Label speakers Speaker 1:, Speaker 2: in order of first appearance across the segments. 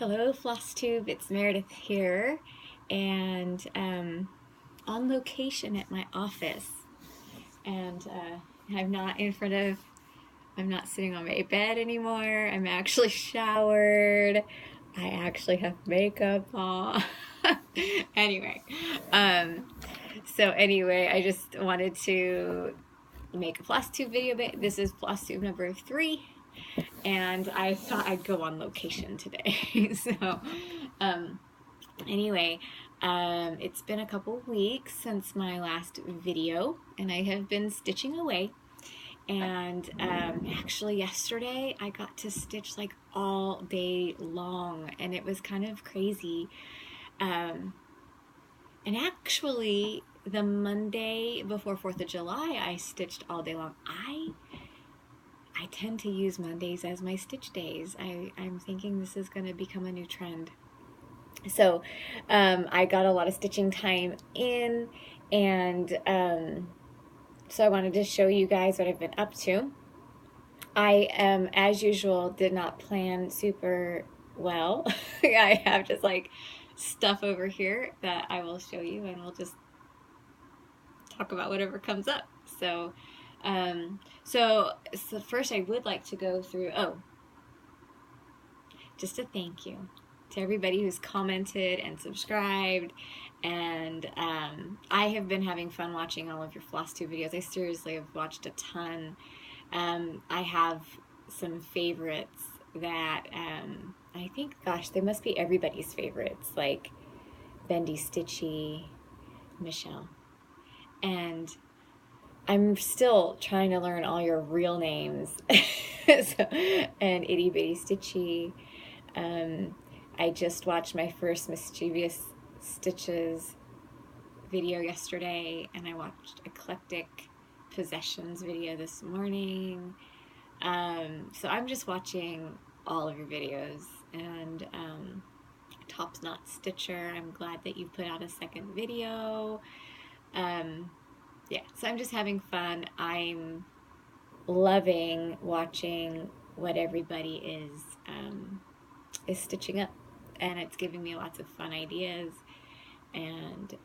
Speaker 1: Hello, Flosstube. It's Meredith here, and on location at my office. And I'm not in front of, I'm not sitting on my bed anymore. I'm actually showered. I actually have makeup on. Anyway, so I just wanted to make a Flosstube video. This is Flosstube number 3. And I thought I'd go on location today. So, um, anyway, it's been a couple weeks since my last video, and I have been stitching away. And actually, yesterday I got to stitch like all day long, and it was kind of crazy. And actually, the Monday before 4th of July, I stitched all day long. I tend to use Mondays as my stitch days. I'm thinking this is going to become a new trend. So I got a lot of stitching time in, and so I wanted to show you guys what I've been up to. I, as usual, did not plan super well. I have just like stuff over here that I will show you, and we'll just talk about whatever comes up. So first I would like to go through, just a thank you to everybody who's commented and subscribed, and I have been having fun watching all of your Flosstube videos. I seriously have watched a ton. I have some favorites that I think, gosh, they must be everybody's favorites, like Bendy Stitchy, Michelle, and I'm still trying to learn all your real names. And Itty Bitty Stitchy. I just watched my first Mischievous Stitches video yesterday, and I watched Eclectic Possessions video this morning. So I'm just watching all of your videos, and Top's Not Stitcher, I'm glad that you put out a second video. Yeah, so I'm just having fun. I'm loving watching what everybody is stitching up, and it's giving me lots of fun ideas. And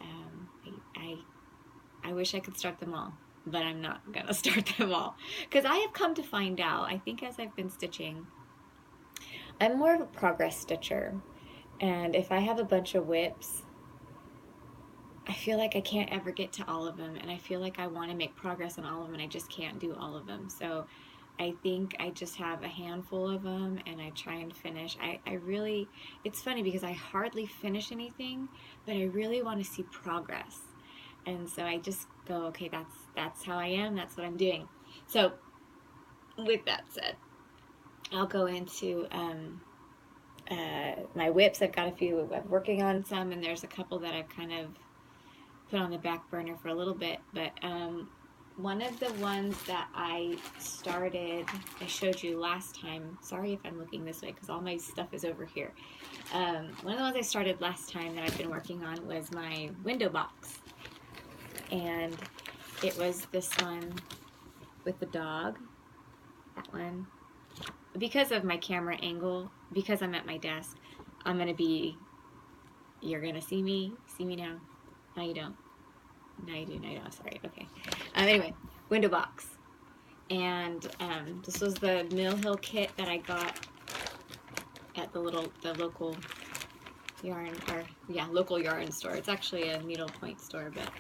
Speaker 1: I wish I could start them all, but I'm not gonna start them all, because I have come to find out, I think as I've been stitching, I'm more of a progress stitcher, and if I have a bunch of whips, I feel like I can't ever get to all of them, and I feel like I want to make progress on all of them, and I just can't do all of them. So I think I just have a handful of them, and I try and finish. I really, it's funny because I hardly finish anything, but I really want to see progress. And so I just go, okay, that's how I am, that's what I'm doing. So with that said, I'll go into my whips. I've got a few, I'm working on some, and there's a couple that I've kind of put on the back burner for a little bit, but one of the ones that I started, I showed you last time, sorry if I'm looking this way because all my stuff is over here. One of the ones I started last time that I've been working on was my window box, and it was this one with the dog, that one. Because of my camera angle, because I'm at my desk, I'm going to be, you're going to see me now. No, you don't. No, you do. No, you don't. Sorry. Okay. Anyway, window box. And this was the Mill Hill kit that I got at the local yarn, or yeah, local yarn store. It's actually a needlepoint store, but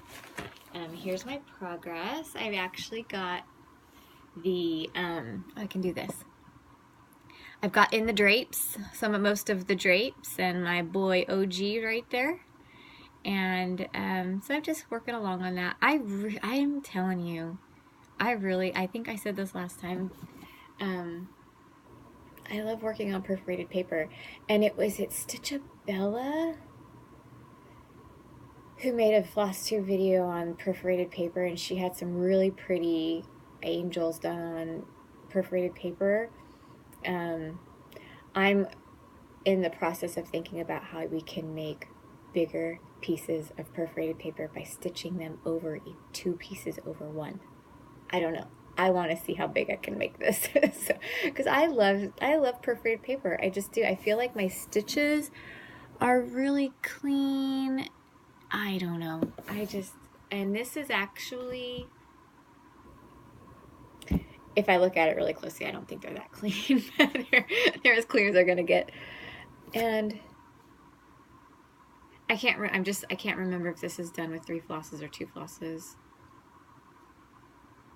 Speaker 1: here's my progress. I've actually got the, I can do this. I've got in the drapes, most of the drapes, and my boy OG right there. And so I'm just working along on that. I am telling you, I think I said this last time, I love working on perforated paper. And it's Stitchabella who made a Flosstube video on perforated paper, and she had some really pretty angels done on perforated paper. I'm in the process of thinking about how we can make bigger pieces of perforated paper by stitching them over 2 pieces over 1. I don't know. I want to see how big I can make this. So, because I love perforated paper. I just do. I feel like my stitches are really clean. I don't know. And this is actually, if I look at it really closely, I don't think they're that clean. they're as clean as they're gonna get. And I can't remember if this is done with 3 flosses or 2 flosses.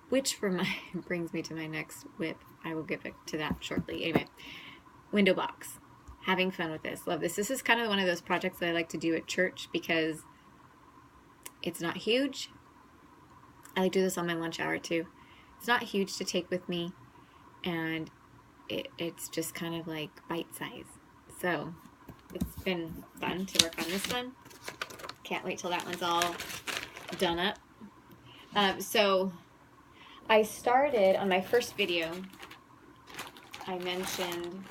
Speaker 1: Which brings me to my next whip. I will get back to that shortly. Anyway, window box. Having fun with this. Love this. This is kind of one of those projects that I like to do at church because it's not huge. I like to do this on my lunch hour too. It's not huge to take with me, and it's just kind of like bite size. So it's been fun to work on this one. Can't wait till that one's all done up. So I started on my first video. I mentioned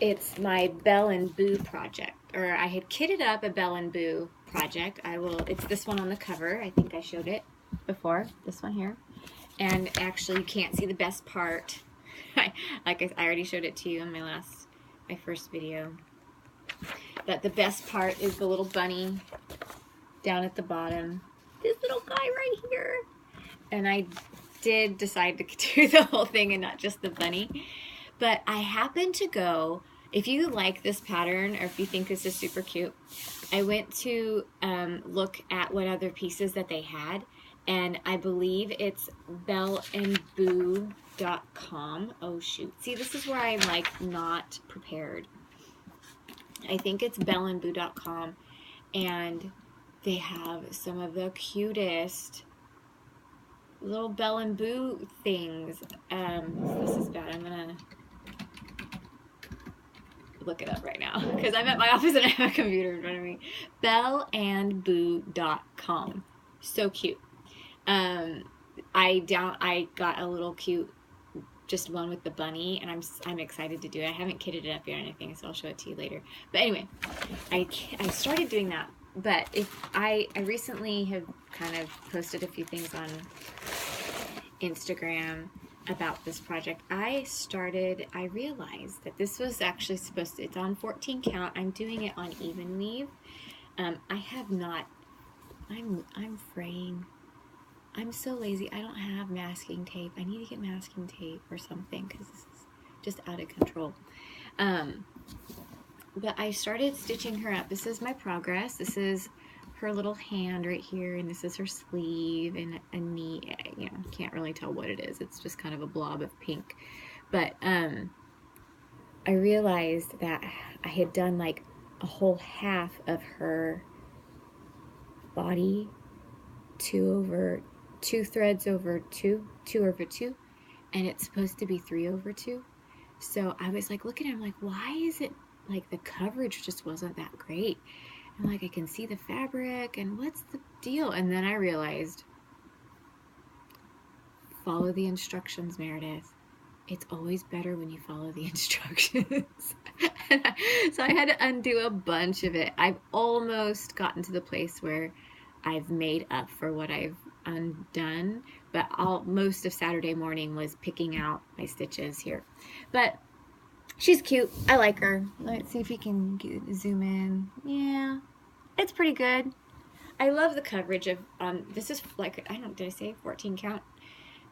Speaker 1: it's my Belle and Boo project, or I had kitted up a Belle and Boo project. It's this one on the cover. I think I showed it before, this one here. And actually you can't see the best part. I already showed it to you in my first video. But the best part is the little bunny down at the bottom. This little guy right here. And I did decide to do the whole thing and not just the bunny. But I happened to go, if you like this pattern or if you think this is super cute, I went to look at what other pieces that they had. And I believe it's bellandboo.com. Oh shoot. See, this is where I'm like not prepared. I think it's bellandboo.com, and they have some of the cutest little Belle and Boo things. This is bad. I'm gonna look it up right now because I'm at my office and I have a computer in front of me. bellandboo.com. So cute. I got a little cute, just one with the bunny, and I'm excited to do it. I haven't kitted it up yet or anything, so I'll show it to you later. But anyway, I started doing that. But I recently have kind of posted a few things on Instagram about this project. I realized that this was actually it's on 14 count. I'm doing it on even weave. I'm fraying. I'm so lazy. I don't have masking tape. I need to get masking tape or something because this is just out of control. But I started stitching her up. This is my progress. This is her little hand right here, and this is her sleeve and a knee. You know, can't really tell what it is. It's just kind of a blob of pink. But I realized that I had done like a whole half of her body, 2 threads over 2 over 2, and it's supposed to be 3 over 2. So I was like looking at it, I'm like, why is it like the coverage just wasn't that great? I'm like, I can see the fabric, and what's the deal? And then I realized, follow the instructions, Meredith. It's always better when you follow the instructions. So I had to undo a bunch of it. I've almost gotten to the place where I've made up for what I've undone, but most of Saturday morning was picking out my stitches here. But she's cute. I like her. Let's see if you can zoom in. Yeah, it's pretty good. I love the coverage of this is like, did I say 14 count?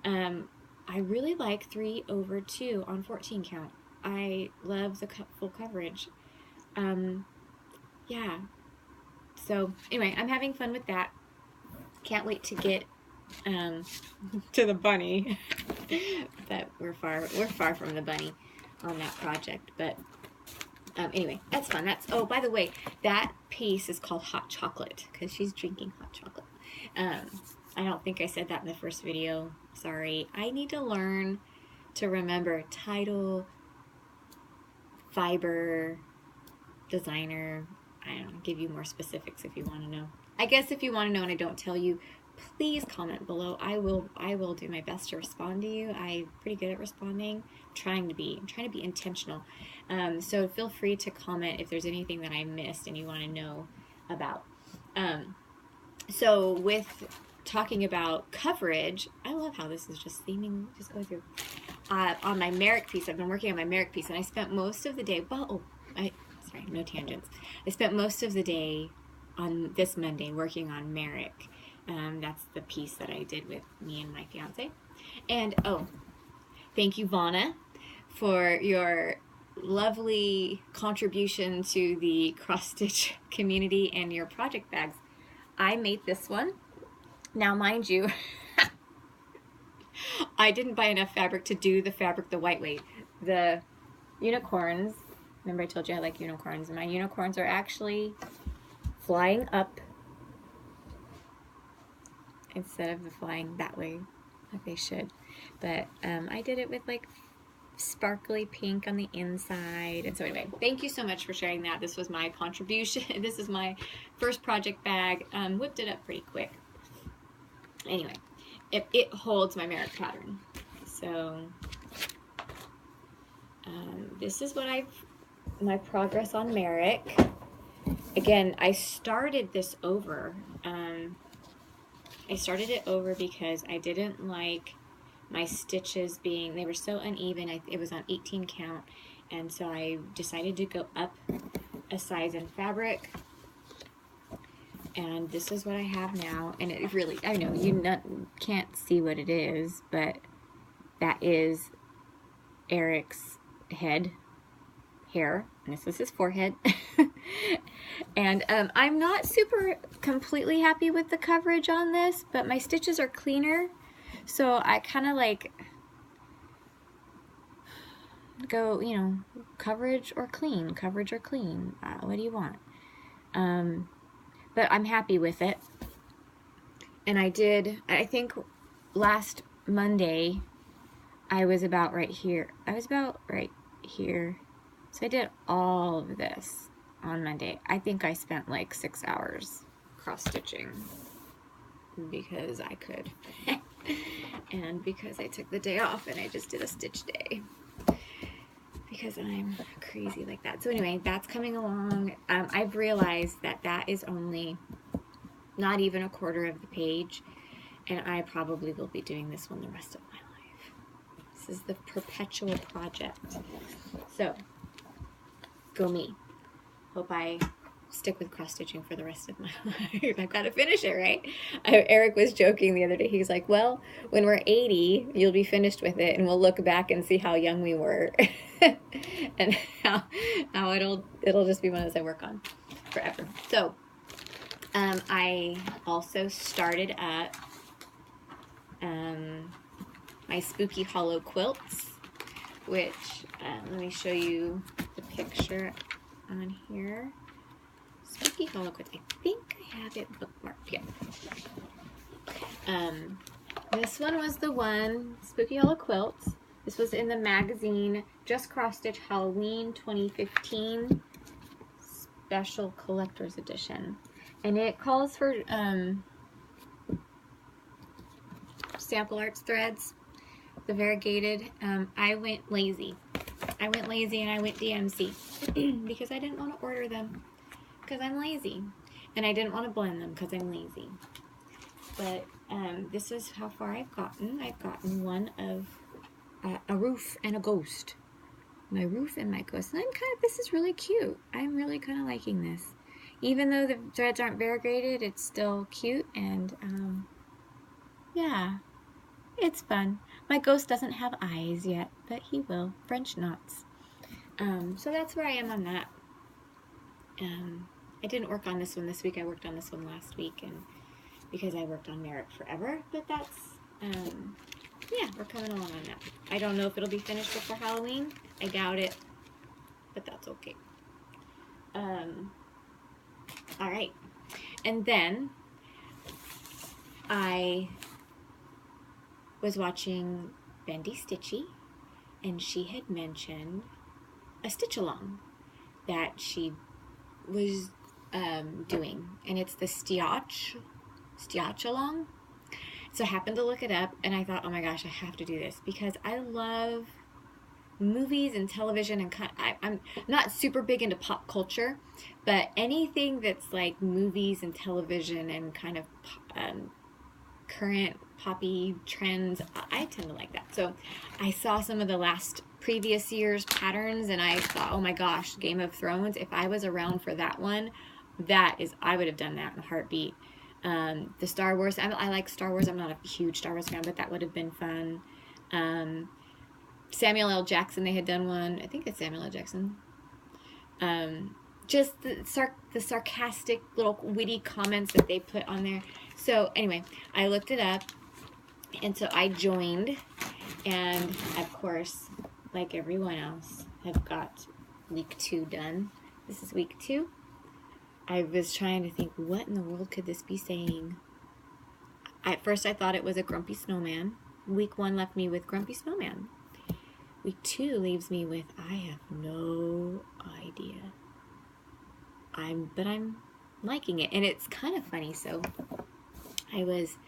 Speaker 1: I really like 3 over 2 on 14 count. I love the full coverage. Yeah. So anyway, I'm having fun with that. Can't wait to get to the bunny. But we're far from the bunny on that project. But anyway, that's fun. Oh, by the way, that piece is called Hot Chocolate because she's drinking hot chocolate. I don't think I said that in the first video. Sorry. I need to learn to remember title, fiber, designer. I don't know, give you more specifics if you want to know. I guess if you want to know and I don't tell you, please comment below. I will do my best to respond to you. I'm pretty good at responding. I'm trying to be intentional. So feel free to comment if there's anything that I missed and you want to know about. So with talking about coverage, I love how this is just theming, just going through. On my Merrick piece, I've been working on my Merrick piece, and I spent most of the day, sorry, no tangents. I spent most of the day on this Monday working on Merrick. That's the piece that I did with me and my fiance. And, oh, thank you, Vonna, for your lovely contribution to the cross-stitch community and your project bags. I made this one. Now, mind you, I didn't buy enough fabric to do the fabric the white weight. The unicorns, remember I told you I like unicorns, and my unicorns are actually flying up instead of the flying that way like they should. But I did it with like sparkly pink on the inside. And so anyway, thank you so much for sharing that. This was my contribution. This is my first project bag. Whipped it up pretty quick. Anyway, it holds my Merrick pattern. So this is what my progress on Merrick. Again, I started this over. I started it over because I didn't like my stitches they were so uneven. It was on 18 count, and so I decided to go up a size in fabric, and this is what I have now. And it really, I know you can't see what it is, but that is Eric's hair, and this is his forehead. And I'm not super completely happy with the coverage on this, but my stitches are cleaner, so I kind of like go, you know, coverage or clean, what do you want? But I'm happy with it. And I think last Monday I was about right here. So I did all of this on Monday. I think I spent like 6 hours cross-stitching because I could. And because I took the day off and I just did a stitch day. Because I'm crazy like that. So anyway, that's coming along. I've realized that is only not even a quarter of the page. And I probably will be doing this one the rest of my life. This is the perpetual project. So, go me. Hope I stick with cross-stitching for the rest of my life. I've got to finish it, right? Eric was joking the other day. He was like, well, when we're 80, you'll be finished with it, and we'll look back and see how young we were. And how it'll just be one of those I work on forever. So, I also started up my Spooky Hollow quilts, which, let me show you the picture on here. Spooky Hollow quilts. I think I have it bookmarked. Yeah. This one was the one, Spooky Hollow quilts. This was in the magazine Just Cross Stitch Halloween 2015 Special Collector's Edition. And it calls for sample arts threads, the variegated. I went lazy. And I went DMC because I didn't want to order them because I'm lazy. And I didn't want to blend them because I'm lazy. But this is how far I've gotten. I've gotten one of a roof and a ghost. My roof and my ghost. And this is really cute. I'm really kind of liking this. Even though the threads aren't variegated, it's still cute. And yeah, it's fun. My ghost doesn't have eyes yet, but he will. French knots. So that's where I am on that. I didn't work on this one this week. I worked on this one last week, and because I worked on Merrick forever. But that's, yeah, we're coming along on that. I don't know if it'll be finished before Halloween. I doubt it, but that's okay. All right. And then I was watching Bendy Stitchy, and she had mentioned a stitch along that she was doing, and it's the stitch along. So I happened to look it up, and I thought, oh my gosh, I have to do this because I love movies and television, and I'm not super big into pop culture, but anything that's like movies and television and kind of current poppy trends, I tend to like that. So I saw some of the previous year's patterns, and I thought, oh my gosh, Game of Thrones, if I was around for that one, I would have done that in a heartbeat. The Star Wars, I like Star Wars. I'm not a huge Star Wars fan, but that would have been fun. Samuel L. Jackson, they had done one. I think it's Samuel L. Jackson. Just the sarcastic little witty comments that they put on there. So anyway, I looked it up, and so I joined, and of course, like everyone else, have got week 2 done. This is week 2. I was trying to think, what in the world could this be saying? At first I thought it was a grumpy snowman. Week 1 left me with grumpy snowman. Week 2 leaves me with, I have no idea. But I'm liking it, and it's kind of funny. So I was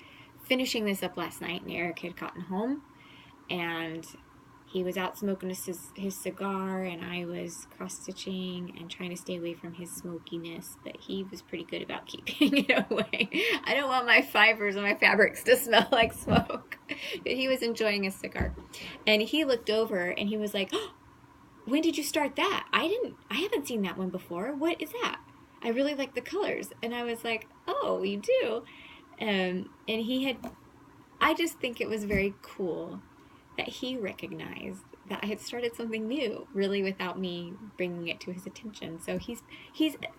Speaker 1: finishing this up last night, and Eric had gotten home, and he was out smoking his cigar, and I was cross-stitching and trying to stay away from his smokiness, but he was pretty good about keeping it away. I don't want my fibers and my fabrics to smell like smoke. But he was enjoying his cigar. And he looked over, and he was like, oh, when did you start that? I haven't seen that one before. What is that? I really like the colors. And I was like, oh, you do? And I just think it was very cool that he recognized that I had started something new, really without me bringing it to his attention. So he's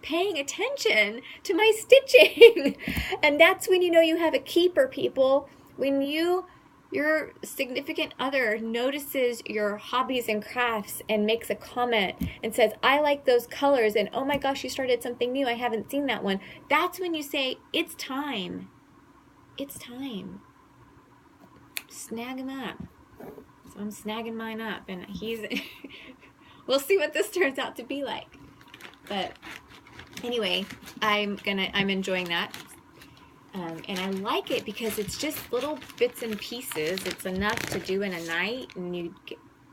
Speaker 1: paying attention to my stitching. And that's when you know you have a keeper, people. When your significant other notices your hobbies and crafts and makes a comment and says, I like those colors, and oh my gosh, you started something new, I haven't seen that one. That's when you say, it's time. It's time. Snag him up. So I'm snagging mine up, and we'll see what this turns out to be like. But anyway, I'm enjoying that. And I like it because it's just little bits and pieces. It's enough to do in a night, and you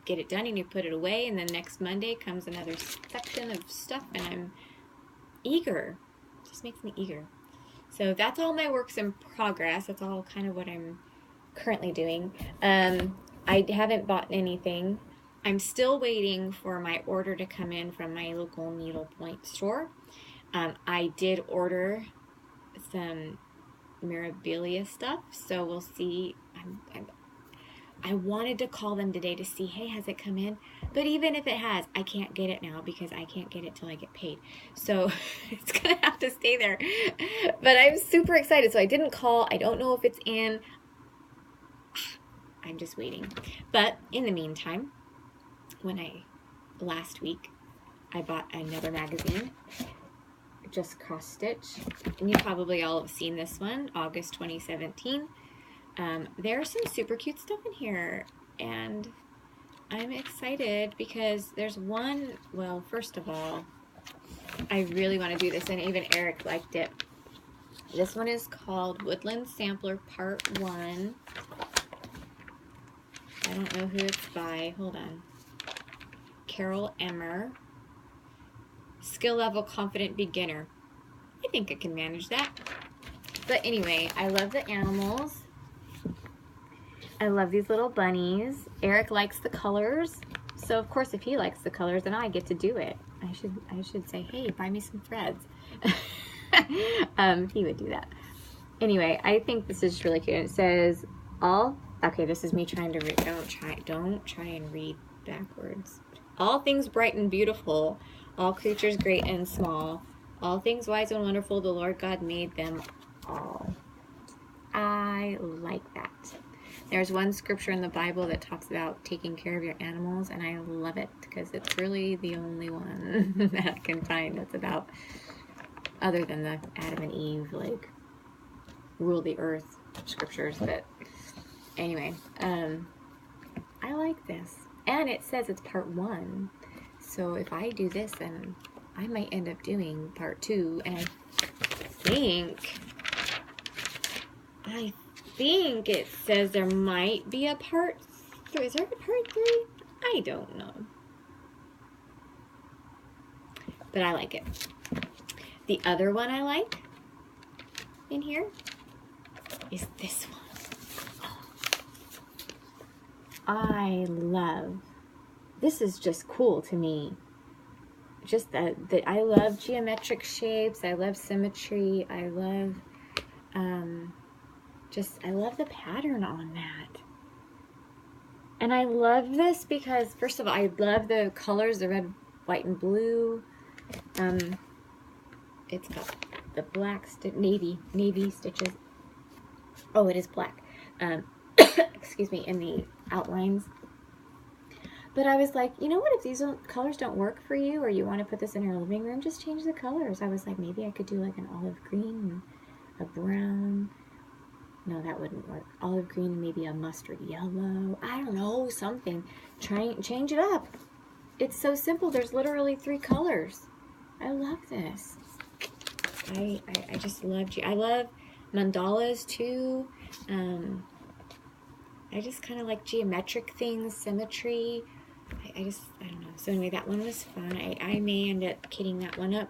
Speaker 1: get it done and you put it away, and then next Monday comes another section of stuff, and I'm eager. It just makes me eager. So that's all my works in progress. That's all kind of what I'm currently doing. I haven't bought anything. I'm still waiting for my order to come in from my local needlepoint store. I did order some memorabilia stuff, so we'll see. I wanted to call them today to see, hey, has it come in? But even if it has, I can't get it now because I can't get it till I get paid. So it's gonna have to stay there. But I'm super excited. So I didn't call. I don't know if it's in. I'm just waiting. But in the meantime, last week, I bought another magazine, just cross stitch, and you probably all have seen this one, August 2017. There's some super cute stuff in here, and I'm excited because there's one, well, first of all, I really want to do this, and even Eric liked it. This one is called Woodland Sampler Part 1. I don't know who it's by. Hold on. Carol Emmer. Skill level confident beginner. I think I can manage that. But anyway, I love the animals. I love these little bunnies. Eric likes the colors. So of course, if he likes the colors, then I get to do it. I should say, hey, buy me some threads. He would do that. Anyway, I think this is really cute. It says okay, this is me trying to read. Don't try and read backwards. All things bright and beautiful, all creatures great and small, all things wise and wonderful, the Lord God made them all. I like that. There's one scripture in the Bible that talks about taking care of your animals, and I love it because it's really the only one that I can find that's about, other than the Adam and Eve, like, rule the earth scriptures. But anyway, I like this. And it says it's part 1. So if I do this, then I might end up doing part 2. And I think it says there might be a part 3. Is there a part 3? I don't know. But I like it. The other one I like in here is this one. I love, this is just cool to me. Just that I love geometric shapes. I love symmetry. I love, I love the pattern on that. And I love this because, first of all, I love the colors, the red, white, and blue. It's got the black, navy stitches. Oh, it is black. Excuse me, in the outlines. But I was like, you know what, if these colors don't work for you, or you want to put this in your living room, just change the colors. I was like, maybe I could do like an olive green, a brown. No, that wouldn't work. Olive green, maybe a mustard yellow. I don't know, something. Change it up. It's so simple. There's literally 3 colors. I love this. I just love, I love mandalas too. I just kind of like geometric things, symmetry. I don't know. So anyway, that one was fun. I may end up kitting that one up.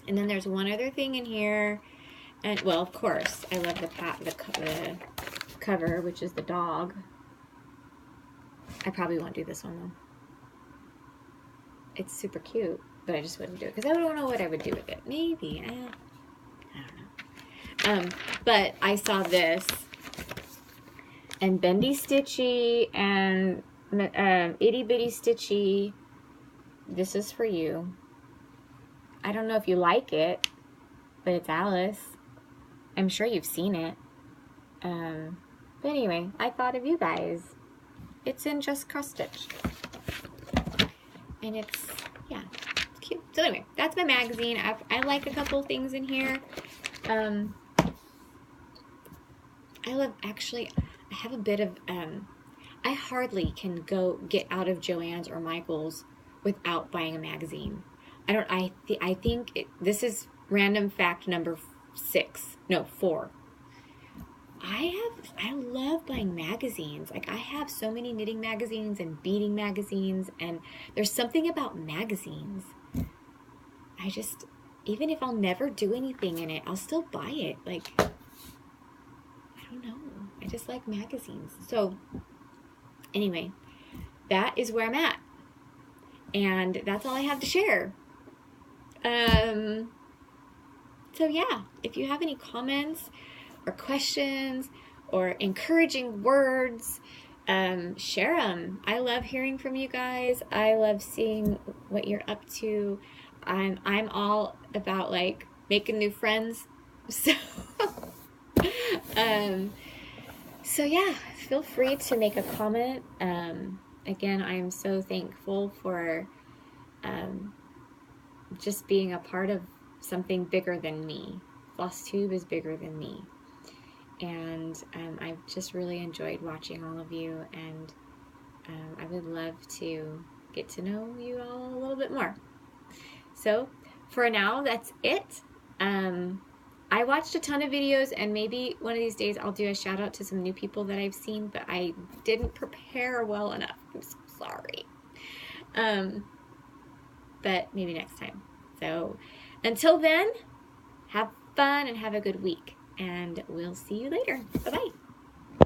Speaker 1: And then there's one other thing in here. And, well, of course, I love the cover, which is the dog. I probably won't do this one, though. It's super cute, but I just wouldn't do it, because I don't know what I would do with it. Maybe. I don't know. But I saw this, and Bendy Stitchy, and Itty Bitty Stitchy. This is for you. I don't know if you like it, but it's Alice. I'm sure you've seen it. But anyway, I thought of you guys. It's in Just Cross Stitch. And it's, yeah, it's cute. So anyway, that's my magazine. I like a couple things in here. I love, actually, I have a bit of, I hardly can get out of Joann's or Michael's without buying a magazine. I think this is random fact number 4. I love buying magazines. Like, I have so many knitting magazines and beading magazines, and there's something about magazines. I just, even if I'll never do anything in it, I'll still buy it. Like, I don't know. I just like magazines. So anyway, that is where I'm at. And that's all I have to share. So yeah, if you have any comments or questions or encouraging words, share them. I love hearing from you guys. I love seeing what you're up to. I'm all about, like, making new friends. So, so yeah, feel free to make a comment. Again, I'm so thankful for just being a part of something bigger than me. Flosstube is bigger than me. And I've just really enjoyed watching all of you, and I would love to get to know you all a little bit more. So for now, that's it. I watched a ton of videos, and maybe one of these days I'll do a shout out to some new people that I've seen, but I didn't prepare well enough. I'm so sorry. But maybe next time. So until then, have fun and have a good week, and we'll see you later. Bye-bye.